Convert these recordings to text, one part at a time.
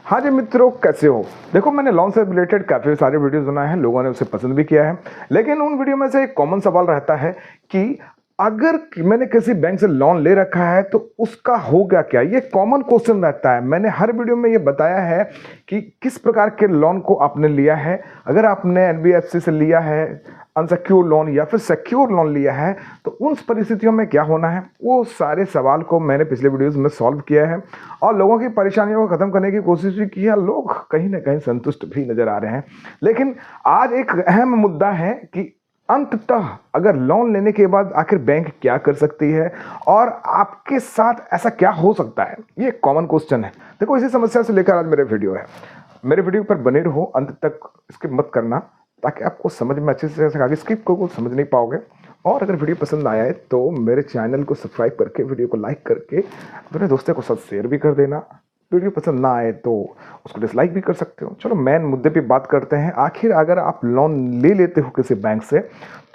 हाँ जी मित्रों, कैसे हो? देखो, मैंने लोन से रिलेटेड काफ़ी सारे वीडियोस बनाए हैं, लोगों ने उसे पसंद भी किया है। लेकिन उन वीडियो में से एक कॉमन सवाल रहता है कि अगर मैंने किसी बैंक से लोन ले रखा है तो उसका होगा क्या? ये कॉमन क्वेश्चन रहता है। मैंने हर वीडियो में ये बताया है कि किस प्रकार के लोन को आपने लिया है। अगर आपने एनबीएफसी से लिया है अनसिक्योर लोन या फिर सिक्योर लोन लिया है तो उन परिस्थितियों में क्या होना है, वो सारे सवाल को मैंने पिछले वीडियोस में सॉल्व किया है और लोगों की परेशानियों को ख़त्म करने की कोशिश भी की है। लोग कहीं ना कहीं संतुष्ट भी नज़र आ रहे हैं। लेकिन आज एक अहम मुद्दा है कि अंततः अगर लोन लेने के बाद आखिर बैंक क्या कर सकती है और आपके साथ ऐसा क्या हो सकता है, ये कॉमन क्वेश्चन है। देखो, इसी समस्या से लेकर आज मेरे वीडियो है। मेरे वीडियो पर बने रहो, अंत तक स्किप मत करना ताकि आपको समझ में अच्छे से आगे स्किप को समझ नहीं पाओगे। और अगर वीडियो पसंद आया है तो मेरे चैनल को सब्सक्राइब करके वीडियो को लाइक करके अपने दोस्तों को साथ शेयर भी कर देना। वीडियो पसंद ना आए तो उसको डिसलाइक भी कर सकते हो। चलो मेन मुद्दे पे बात करते हैं। आखिर अगर आप लोन ले लेते हो किसी बैंक से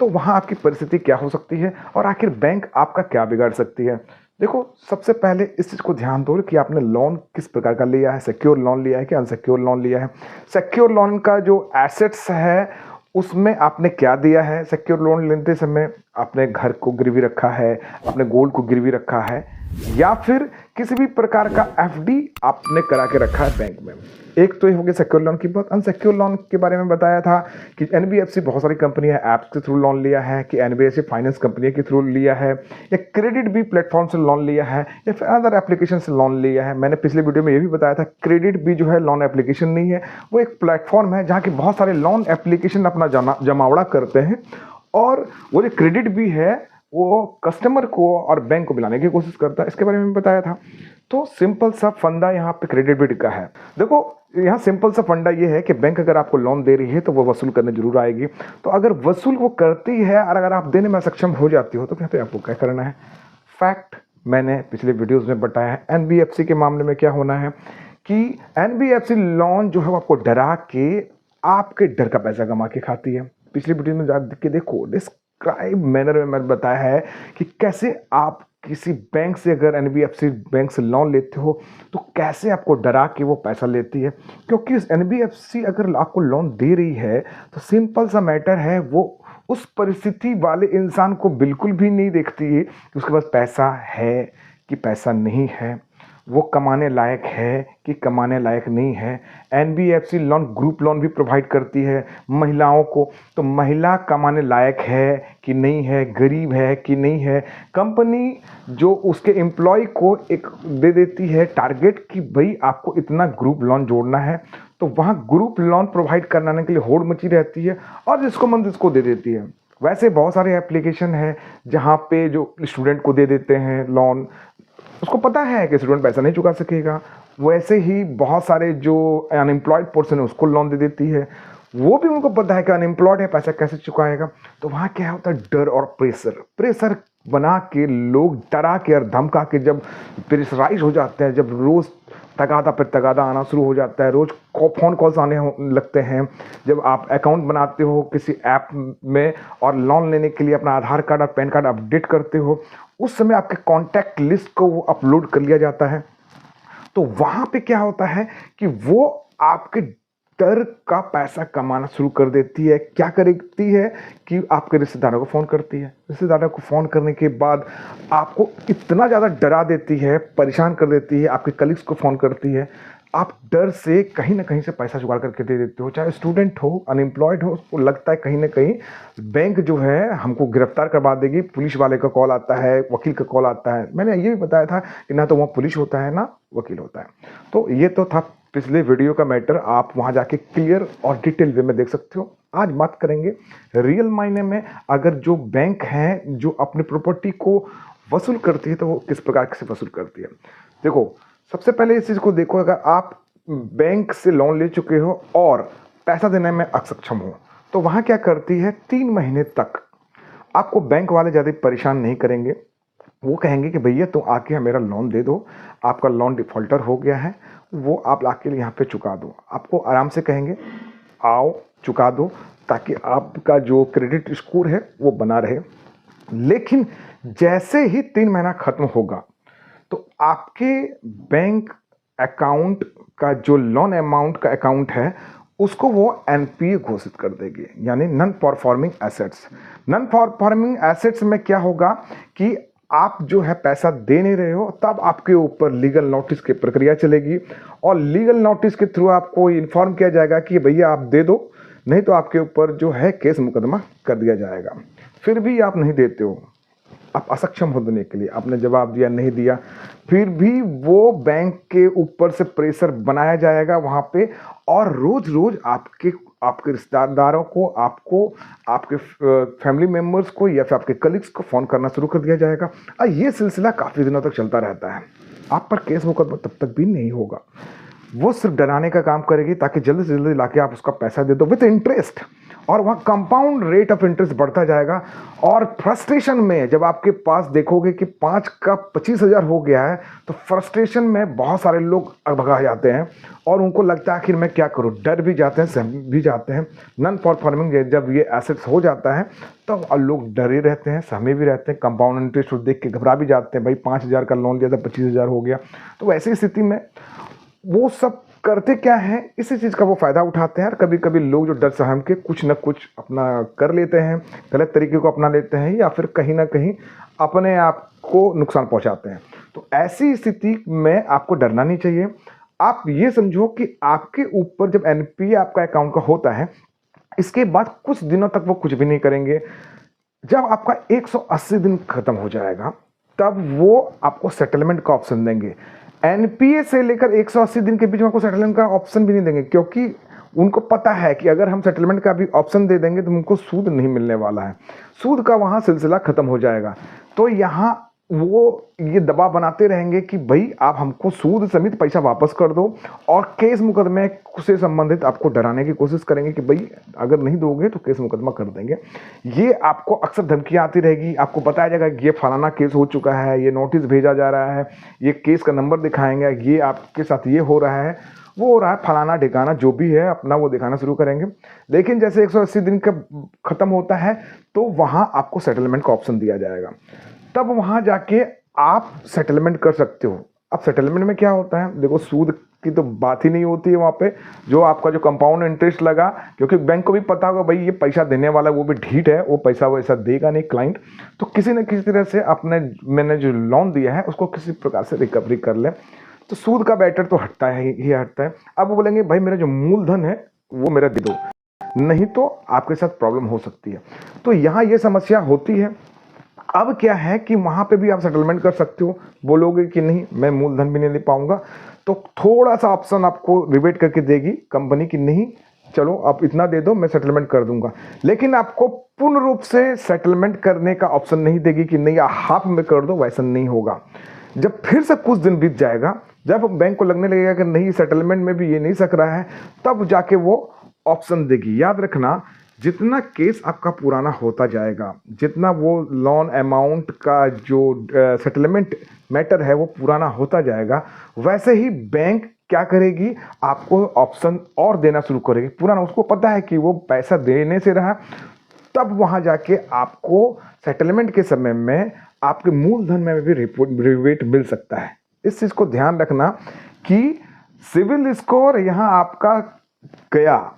तो वहाँ आपकी परिस्थिति क्या हो सकती है और आखिर बैंक आपका क्या बिगाड़ सकती है। देखो, सबसे पहले इस चीज़ को ध्यान दो कि आपने लोन किस प्रकार का लिया है, सिक्योर लोन लिया है कि अनसिक्योर लोन लिया है। सिक्योर लोन का जो एसेट्स है उसमें आपने क्या दिया है। सिक्योर लोन लेते समय आपने घर को गिरवी रखा है, अपने गोल्ड को गिरवी रखा है या फिर किसी भी प्रकार का एफडी आपने करा के रखा है बैंक में। एक तो ये हो गया सिक्योर लोन की बात। अनसिक्योर लोन के बारे में बताया था कि एनबीएफसी बहुत सारी कंपनियां ऐप्स के थ्रू लोन लिया है, कि एनबीएफसी फाइनेंस कंपनी के थ्रू लिया है या क्रेडिट बी प्लेटफॉर्म से लोन लिया है या फिर अदर एप्लीकेशन से लोन लिया है। मैंने पिछले वीडियो में ये भी बताया था क्रेडिट बी जो है लोन एप्लीकेशन नहीं है, वो एक प्लेटफॉर्म है जहाँ की बहुत सारे लोन एप्लीकेशन अपना जमावड़ा करते हैं और वो जो क्रेडिट बी है वो कस्टमर को और बैंक को मिलाने की कोशिश करता है। इसके बारे में बताया था। तो सिंपल सा फंडा यहाँ पे क्रेडिट बिट का है। देखो, यहाँ सिंपल सा फंडा ये है कि बैंक अगर आपको लोन दे रही है तो वो वसूल करने जरूर आएगी। तो अगर वसूल वो करती है और अगर आप देने में सक्षम हो जाती हो तो कहते हैं आपको क्या करना है। फैक्ट मैंने पिछले वीडियोस में बताया है। एनबीएफसी के मामले में क्या होना है कि एनबीएफसी लोन जो है वो आपको डरा के आपके डर का पैसा कमा के खाती है। पिछली वीडियो में जाके देखो, डिस्क्राइब मैनर में मैंने बताया है कि कैसे आप किसी बैंक से अगर एनबीएफसी बैंक से लोन लेते हो तो कैसे आपको डरा के वो पैसा लेती है। क्योंकि एनबीएफसी अगर आपको लोन दे रही है तो सिंपल सा मैटर है, वो उस परिस्थिति वाले इंसान को बिल्कुल भी नहीं देखती है कि उसके पास पैसा है कि पैसा नहीं है, वो कमाने लायक है कि कमाने लायक नहीं है। एनबीएफसी लोन ग्रुप लोन भी प्रोवाइड करती है महिलाओं को, तो महिला कमाने लायक है कि नहीं है, गरीब है कि नहीं है। कंपनी जो उसके एम्प्लॉय को एक दे देती है टारगेट कि भाई आपको इतना ग्रुप लोन जोड़ना है, तो वहाँ ग्रुप लोन प्रोवाइड कराने के लिए होड़ मची रहती है और जिसको मन जिसको दे देती है। वैसे बहुत सारे एप्लीकेशन है जहाँ पे जो स्टूडेंट को दे देते हैं लोन, उसको पता है कि स्टूडेंट पैसा नहीं चुका सकेगा। वैसे ही बहुत सारे जो अनएम्प्लॉयड पर्सन है उसको लोन दे देती है, वो भी उनको पता है कि अनएम्प्लॉयड है, पैसा कैसे चुकाएगा। तो वहाँ क्या होता है, डर और प्रेशर बना के लोग डरा के और धमका के जब प्रेशराइज हो जाते हैं, जब रोज़ तगादा पर तगादा आना शुरू हो जाता है, रोज़ फ़ोन कॉल्स आने लगते हैं। जब आप अकाउंट बनाते हो किसी ऐप में और लोन लेने के लिए अपना आधार कार्ड और पैन कार्ड अपडेट करते हो, उस समय आपके कॉन्टैक्ट लिस्ट को वो अपलोड कर लिया जाता है। तो वहाँ पे क्या होता है कि वो आपके डर का पैसा कमाना शुरू कर देती है। क्या करती है कि आपके रिश्तेदारों को फ़ोन करती है। रिश्तेदारों को फ़ोन करने के बाद आपको इतना ज़्यादा डरा देती है, परेशान कर देती है। आपके कलीग्स को फ़ोन करती है, आप डर से कहीं ना कहीं से पैसा जुगाड़ करके दे देते हो। चाहे स्टूडेंट हो, अनएम्प्लॉयड हो, उसको लगता है कहीं ना कहीं बैंक जो है हमको गिरफ्तार करवा देगी। पुलिस वाले का कॉल आता है, वकील का कॉल आता है। मैंने ये भी बताया था कि ना तो वहाँ पुलिस होता है ना वकील होता है। तो ये तो था पिछले वीडियो का मैटर, आप वहाँ जाके क्लियर और डिटेल वे में देख सकते हो। आज बात करेंगे रियल मायने में, अगर जो बैंक हैं जो अपनी प्रॉपर्टी को वसूल करती है तो वो किस प्रकार से वसूल करती है। देखो, सबसे पहले इस चीज़ को देखो, अगर आप बैंक से लोन ले चुके हो और पैसा देने में असक्षम हो तो वहाँ क्या करती है, 3 महीने तक आपको बैंक वाले ज़्यादा परेशान नहीं करेंगे। वो कहेंगे कि भैया तुम आके मेरा लोन दे दो, आपका लोन डिफ़ॉल्टर हो गया है, वो आप आके यहाँ पे चुका दो। आपको आराम से कहेंगे आओ चुका दो, ताकि आपका जो क्रेडिट स्कोर है वो बना रहे। लेकिन जैसे ही 3 महीना खत्म होगा तो आपके बैंक अकाउंट का जो लोन अमाउंट का अकाउंट है उसको वो एनपीए घोषित कर देगी, यानी non performing assets. Non performing assets में क्या होगा कि आप जो है पैसा दे नहीं रहे हो, तब आपके ऊपर लीगल नोटिस की प्रक्रिया चलेगी और लीगल नोटिस के थ्रू आपको इन्फॉर्म किया जाएगा कि भैया आप दे दो, नहीं तो आपके ऊपर जो है केस मुकदमा कर दिया जाएगा। फिर भी आप नहीं देते हो, आप असक्षम हो देने के लिए, आपने जवाब दिया नहीं दिया, फिर भी वो बैंक के ऊपर से प्रेशर बनाया जाएगा वहाँ पे, और रोज रोज आपके रिश्तेदारों को, आपको, आपके फैमिली मेम्बर्स को या फिर आपके कलीग्स को फ़ोन करना शुरू कर दिया जाएगा। और ये सिलसिला काफ़ी दिनों तक चलता रहता है। आप पर केस मुकदमा तब तक भी नहीं होगा, वो सिर्फ डराने का काम करेगी ताकि जल्दी से जल्दी लाके आप उसका पैसा दे दो विद इंटरेस्ट, और वहाँ कंपाउंड रेट ऑफ इंटरेस्ट बढ़ता जाएगा। और फ्रस्ट्रेशन में जब आपके पास देखोगे कि 5 का 25,000 हो गया है, तो फ्रस्ट्रेशन में बहुत सारे लोग भगा जाते हैं और उनको लगता है आखिर मैं क्या करूँ, डर भी जाते हैं, सहम भी जाते हैं। नॉन परफॉर्मिंग जब ये एसेट्स हो जाता है तो लोग डरे रहते हैं, सहमे भी रहते हैं, कंपाउंड इंटरेस्ट देख के घबरा भी जाते हैं, भाई 5,000 का लोन लिया था 25,000 हो गया। तो ऐसी स्थिति में वो सब करते क्या है, इसी चीज़ का वो फ़ायदा उठाते हैं। और कभी कभी लोग जो डर सहम के कुछ न कुछ अपना कर लेते हैं, गलत तरीके को अपना लेते हैं, या फिर कहीं ना कहीं अपने आप को नुकसान पहुंचाते हैं। तो ऐसी स्थिति में आपको डरना नहीं चाहिए। आप ये समझो कि आपके ऊपर जब एनपीए आपका अकाउंट का होता है, इसके बाद कुछ दिनों तक वो कुछ भी नहीं करेंगे। जब आपका 180 दिन खत्म हो जाएगा, तब वो आपको सेटलमेंट का ऑप्शन देंगे। एनपीए से लेकर 180 दिन के बीच में आपको सेटलमेंट का ऑप्शन भी नहीं देंगे, क्योंकि उनको पता है कि अगर हम सेटलमेंट का भी ऑप्शन दे देंगे तो उनको सूद नहीं मिलने वाला है, सूद का वहाँ सिलसिला खत्म हो जाएगा। तो यहाँ वो ये दबाव बनाते रहेंगे कि भाई आप हमको सूद समेत पैसा वापस कर दो, और केस मुकदमे से संबंधित आपको डराने की कोशिश करेंगे कि भाई अगर नहीं दोगे तो केस मुकदमा कर देंगे। ये आपको अक्सर धमकियाँ आती रहेगी, आपको बताया जाएगा कि ये फलाना केस हो चुका है, ये नोटिस भेजा जा रहा है, ये केस का नंबर दिखाएंगे, ये आपके साथ ये हो रहा है, वो हो रहा है, फलाना ठिकाना जो भी है अपना वो दिखाना शुरू करेंगे। लेकिन जैसे 180 दिन का खत्म होता है तो वहाँ आपको सेटलमेंट का ऑप्शन दिया जाएगा, तब वहाँ जाके आप सेटलमेंट कर सकते हो। अब सेटलमेंट में क्या होता है, देखो सूद की तो बात ही नहीं होती है वहाँ पे, जो आपका जो कंपाउंड इंटरेस्ट लगा, क्योंकि बैंक को भी पता होगा भाई ये पैसा देने वाला वो भी ढीठ है, वो पैसा वैसा देगा नहीं क्लाइंट, तो किसी न किसी तरह से मैंने जो लोन दिया है उसको किसी प्रकार से रिकवरी कर ले, तो सूद का बैटर तो हटता है ही हटता है। अब वो बोलेंगे भाई मेरा जो मूलधन है वो मेरा दे दो, नहीं तो आपके साथ प्रॉब्लम हो सकती है। तो यहाँ ये समस्या होती है। अब क्या है कि वहाँ पे भी आप सेटलमेंट कर सकते हो, बोलोगे कि नहीं मैं मूलधन भी नहीं ले पाऊंगा, तो थोड़ा सा ऑप्शन आपको रिबेट करके देगी कंपनी की, नहीं चलो आप इतना दे दो मैं सेटलमेंट कर दूंगा, लेकिन आपको पूर्ण रूप से सेटलमेंट करने का ऑप्शन नहीं देगी कि नहीं हाफ में कर दो, वैसा नहीं होगा। जब फिर से कुछ दिन बीत जाएगा, जब बैंक को लगने लगेगा कि नहीं सेटलमेंट में भी ये नहीं सक रहा है, तब जाके वो ऑप्शन देगी। याद रखना, जितना केस आपका पुराना होता जाएगा, जितना वो लोन अमाउंट का जो सेटलमेंट मैटर है वो पुराना होता जाएगा, वैसे ही बैंक क्या करेगी, आपको ऑप्शन और देना शुरू करेगी पुराना। उसको पता है कि वो पैसा देने से रहा, तब वहाँ जाके आपको सेटलमेंट के समय में आपके मूलधन में भी रिबेट मिल सकता है। इस चीज़ को ध्यान रखना कि सिविल स्कोर यहाँ आपका गया,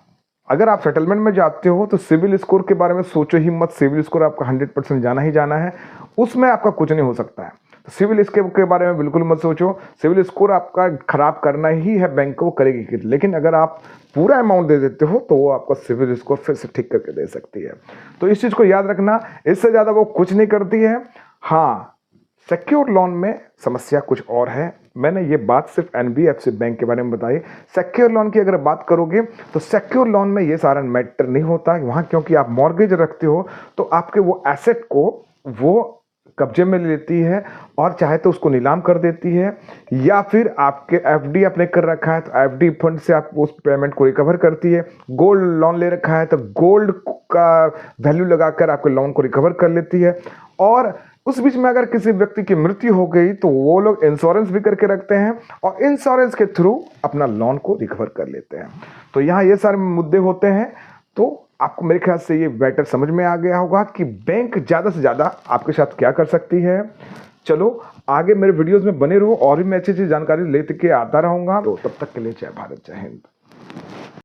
अगर आप सेटलमेंट में जाते हो तो सिविल स्कोर के बारे में सोचो ही मत। सिविल स्कोर आपका 100% जाना ही जाना है, उसमें आपका कुछ नहीं हो सकता है। तो सिविल स्कोर के बारे में बिल्कुल मत सोचो, सिविल स्कोर आपका खराब करना ही है, बैंक को करेगी। लेकिन अगर आप पूरा अमाउंट दे देते हो तो वो आपका सिविल स्कोर फिर से ठीक करके दे सकती है। तो इस चीज़ को याद रखना, इससे ज़्यादा वो कुछ नहीं करती है। हाँ, सिक्योर लोन में समस्या कुछ और है। मैंने ये बात सिर्फ एनबीएफसी बैंक के बारे में बताई। सिक्योर लोन की अगर बात करोगे तो सिक्योर लोन में ये सारा मैटर नहीं होता वहाँ, क्योंकि आप मॉर्गेज रखते हो तो आपके वो एसेट को वो कब्जे में ले लेती है और चाहे तो उसको नीलाम कर देती है, या फिर आपके एफडी आपने कर रखा है तो एफडी फंड से आप उस पेमेंट को रिकवर करती है। गोल्ड लोन ले रखा है तो गोल्ड का वैल्यू लगाकर आपके लोन को रिकवर कर लेती है। और उस बीच में अगर किसी व्यक्ति की मृत्यु हो गई तो वो लोग इंश्योरेंस भी करके रखते हैं और इंश्योरेंस के थ्रू अपना लोन को रिकवर कर लेते हैं। तो यहाँ ये सारे मुद्दे होते हैं। तो आपको मेरे ख्याल से ये बेटर समझ में आ गया होगा कि बैंक ज़्यादा से ज़्यादा आपके साथ क्या कर सकती है। चलो आगे मेरे वीडियोस में बने रहो और भी मैं अच्छी अच्छी जानकारी लेते के आता रहूंगा। तो तब तक के लिए जय भारत, जय हिंद।